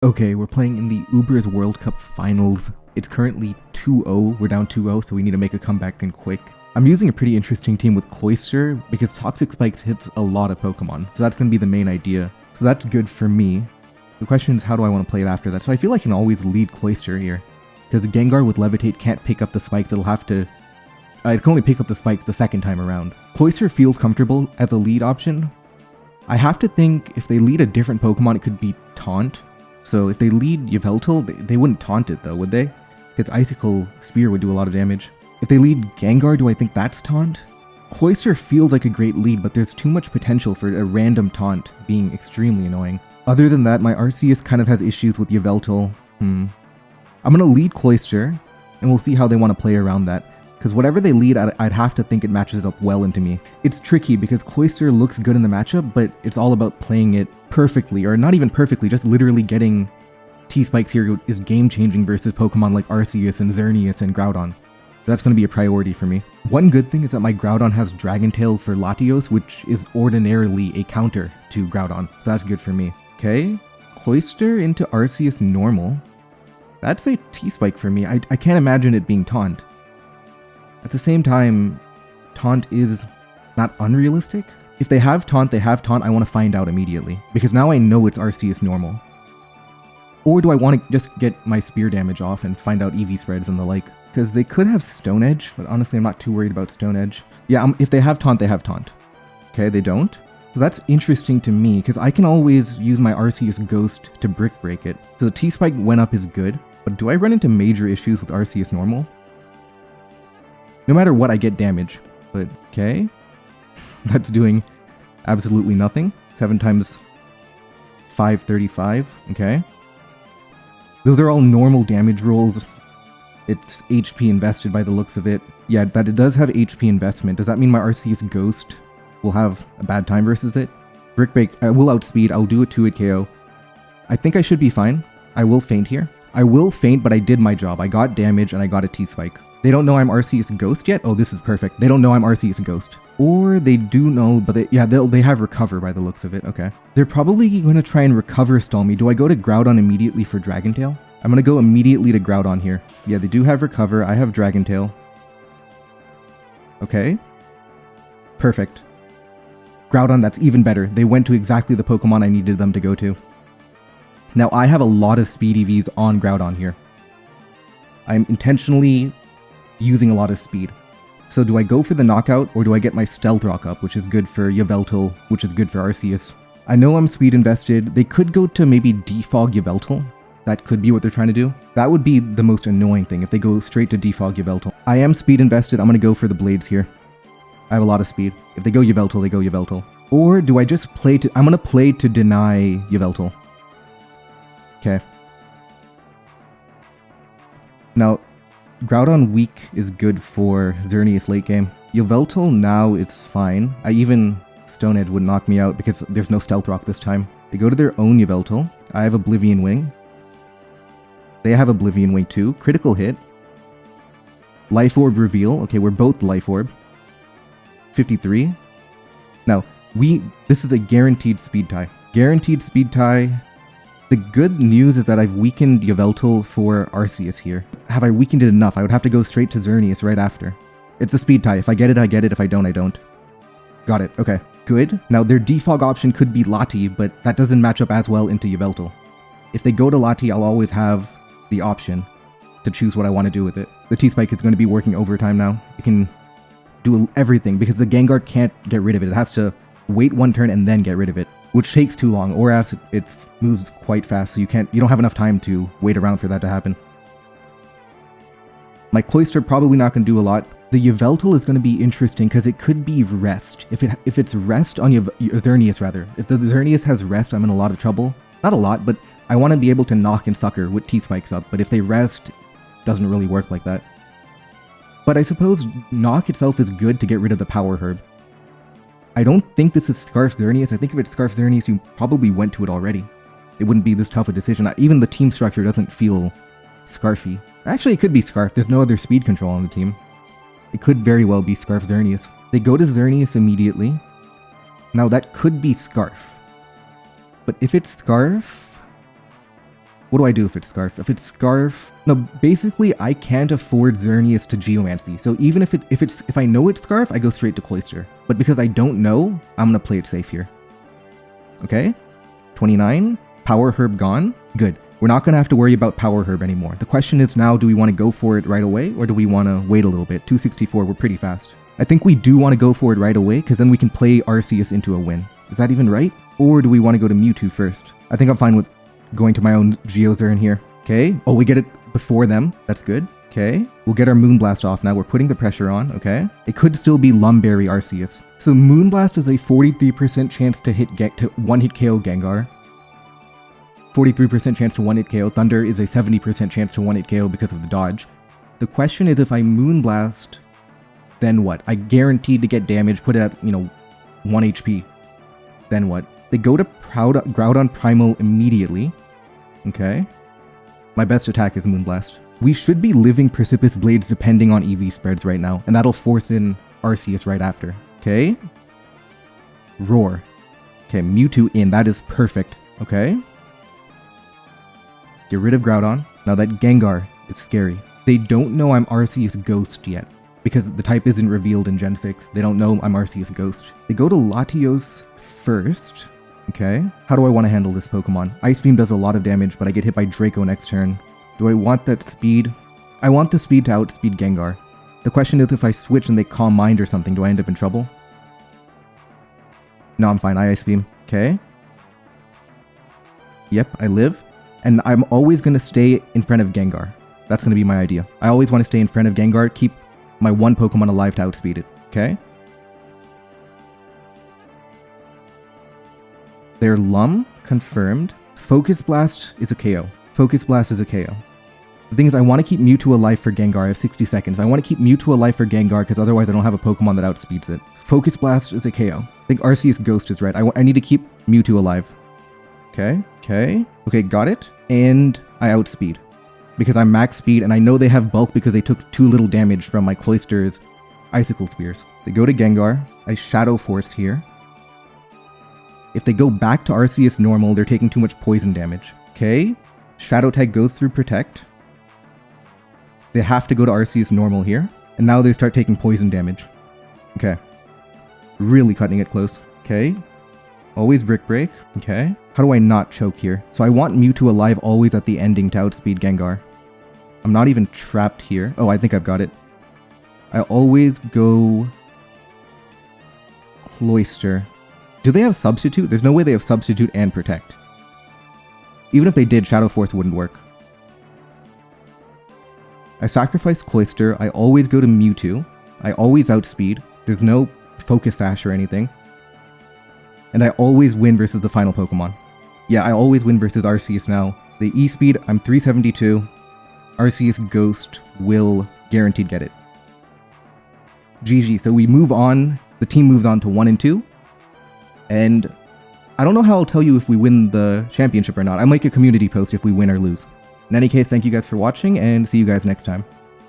Okay, we're playing in the Uber's World Cup Finals. It's currently 2-0, we're down 2-0, so we need to make a comeback and quick. I'm using a pretty interesting team with Cloyster because Toxic Spikes hits a lot of Pokemon, so that's going to be the main idea. So that's good for me. The question is, how do I want to play it after that? So I feel like I can always lead Cloyster here, because the Gengar with Levitate can't pick up the spikes, it can only pick up the spikes the second time around. Cloyster feels comfortable as a lead option. I have to think if they lead a different Pokemon, it could be Taunt. So if they lead Yveltal, they wouldn't taunt it though, would they? Because Icicle Spear would do a lot of damage. If they lead Gengar, do I think that's taunt? Cloyster feels like a great lead, but there's too much potential for a random taunt being extremely annoying. Other than that, my Arceus kind of has issues with Yveltal. I'm gonna lead Cloyster, and we'll see how they want to play around that. Because whatever they lead, I'd have to think it matches it up well into me. It's tricky because Cloyster looks good in the matchup, but it's all about playing it perfectly, or not even perfectly, just literally getting T-Spikes here is game-changing versus Pokemon like Arceus and Xerneas and Groudon. That's going to be a priority for me. One good thing is that my Groudon has Dragon Tail for Latios, which is ordinarily a counter to Groudon, so that's good for me. Okay, Cloyster into Arceus normal. That's a T-Spike for me. I can't imagine it being Taunt. At the same time, Taunt is not unrealistic. If they have Taunt, I want to find out immediately. Because now I know it's Arceus normal. Or do I want to just get my spear damage off and find out EV spreads and the like? Because they could have Stone Edge, but honestly I'm not too worried about Stone Edge. Yeah, if they have Taunt, they have Taunt. Okay, they don't. So that's interesting to me, because I can always use my Arceus Ghost to Brick Break it. So the T-Spike went up is good, but do I run into major issues with Arceus normal? No matter what, I get damage, but okay. That's doing absolutely nothing. 7 times 535, okay. Those are all normal damage rolls. It's HP invested by the looks of it. Yeah, that it does have HP investment. Does that mean my Arceus Ghost will have a bad time versus it? Brick Break, I will outspeed, I'll do a 2-hit KO. I think I should be fine. I will feint here. I will feint, but I did my job. I got damage and I got a T-Spike. They don't know I'm Arceus Ghost yet? Oh, this is perfect. They don't know I'm Arceus Ghost. Or they do know, but they have Recover by the looks of it. Okay. They're probably going to try and Recover stall me. Do I go to Groudon immediately for Dragon Tail? I'm going to go immediately to Groudon here. Yeah, they do have Recover. I have Dragon Tail. Okay. Perfect. Groudon, that's even better. They went to exactly the Pokemon I needed them to go to. Now, I have a lot of speed EVs on Groudon here. I'm intentionally using a lot of speed. So do I go for the knockout, or do I get my Stealth Rock up, which is good for Yveltal, which is good for Arceus? I know I'm speed invested. They could go to maybe Defog Yveltal. That could be what they're trying to do. That would be the most annoying thing, if they go straight to Defog Yveltal. I am speed invested. I'm going to go for the Blades here. I have a lot of speed. If they go Yveltal, they go Yveltal. Or do I just play to... I'm going to play to deny Yveltal. Okay. Now, Groudon weak is good for Xerneas late game. Yveltal now is fine. Even Stone Edge would knock me out because there's no Stealth Rock this time. They go to their own Yveltal. I have Oblivion Wing. They have Oblivion Wing too. Critical hit. Life Orb reveal. Okay, we're both Life Orb. 53. Now, this is a guaranteed speed tie. Guaranteed speed tie. The good news is that I've weakened Yveltal for Arceus here. Have I weakened it enough? I would have to go straight to Xerneas right after. It's a speed tie. If I get it, I get it. If I don't, I don't. Got it. Okay. Good. Now, their defog option could be Lati, but that doesn't match up as well into Yveltal. If they go to Lati, I'll always have the option to choose what I want to do with it. The T-Spike is going to be working overtime now. It can do everything because the Gengar can't get rid of it. It has to wait one turn and then get rid of it, which takes too long, or else it moves quite fast, so you don't have enough time to wait around for that to happen. My Cloyster probably not going to do a lot. The Yveltal is going to be interesting because it could be Rest. If it's Rest on Xerneas rather. If the Xerneas has Rest, I'm in a lot of trouble. Not a lot, but I want to be able to knock and sucker with T-Spikes up, but if they Rest, it doesn't really work like that. But I suppose Knock itself is good to get rid of the Power Herb. I don't think this is Scarf Xerneas. I think if it's Scarf Xerneas, you probably went to it already. It wouldn't be this tough a decision. Even the team structure doesn't feel Scarfy. Actually, it could be Scarf. There's no other speed control on the team. It could very well be Scarf Xerneas. They go to Xerneas immediately. Now that could be Scarf. But if it's Scarf, What do I do if it's Scarf? If it's Scarf... No, basically, I can't afford Xerneas to Geomancy. So even if I know it's Scarf, I go straight to Cloyster. But because I don't know, I'm gonna play it safe here. Okay? 29. Power Herb gone. Good. We're not gonna have to worry about Power Herb anymore. The question is now, do we want to go for it right away, or do we want to wait a little bit? 264, we're pretty fast. I think we do want to go for it right away, because then we can play Arceus into a win. Is that even right? Or do we want to go to Mewtwo first? I think I'm fine with going to my own Geozern here. Okay. Oh, we get it before them. That's good. Okay. We'll get our Moonblast off now. We're putting the pressure on. Okay. It could still be Lumberry Arceus. So Moonblast is a 43% chance to one-hit KO Gengar. 43% chance to one-hit KO. Thunder is a 70% chance to one-hit KO because of the dodge. The question is, if I Moonblast, then what? I guaranteed to get damage, put it at, 1 HP. Then what? They go to Groudon Primal immediately. Okay. My best attack is Moonblast. We should be living Precipitous Blades depending on EV spreads right now, and that'll force in Arceus right after. Okay. Roar. Okay, Mewtwo in. That is perfect. Okay. Get rid of Groudon. Now that Gengar is scary. They don't know I'm Arceus Ghost yet, because the type isn't revealed in Gen 6. They don't know I'm Arceus Ghost. They go to Latios first. Okay. How do I want to handle this Pokemon? Ice Beam does a lot of damage, but I get hit by Draco next turn. Do I want that speed? I want the speed to outspeed Gengar. The question is, if I switch and they Calm Mind or something, do I end up in trouble? No, I'm fine. I Ice Beam. Okay. Yep, I live. And I'm always going to stay in front of Gengar. That's going to be my idea. I always want to stay in front of Gengar, keep my one Pokemon alive to outspeed it. Okay? Their Lum, confirmed. Focus Blast is a KO. Focus Blast is a KO. The thing is, I want to keep Mewtwo alive for Gengar. I have 60 seconds. I want to keep Mewtwo alive for Gengar, because otherwise I don't have a Pokemon that outspeeds it. Focus Blast is a KO. I think Arceus Ghost is right. I need to keep Mewtwo alive. Okay, okay. Okay, got it. And I outspeed. Because I'm max speed, and I know they have bulk because they took too little damage from my Cloyster's Icicle Spears. They go to Gengar. I Shadow Force here. If they go back to Arceus normal, they're taking too much poison damage. Okay. Shadow Tag goes through Protect. They have to go to Arceus normal here. And now they start taking poison damage. Okay. Really cutting it close. Okay. Always Brick Break. Okay. How do I not choke here? So I want Mewtwo alive always at the ending to outspeed Gengar. I'm not even trapped here. Oh, I think I've got it. I always go Cloyster. Do they have Substitute? There's no way they have Substitute and Protect. Even if they did, Shadow Force wouldn't work. I sacrifice Cloyster. I always go to Mewtwo. I always outspeed. There's no Focus Sash or anything. And I always win versus the final Pokemon. Yeah, I always win versus Arceus now. The E-Speed, I'm 372. Arceus Ghost will guaranteed get it. GG. So we move on. The team moves on to 1 and 2. And I don't know how I'll tell you if we win the championship or not. I'll make a community post if we win or lose. In any case, thank you guys for watching, and see you guys next time.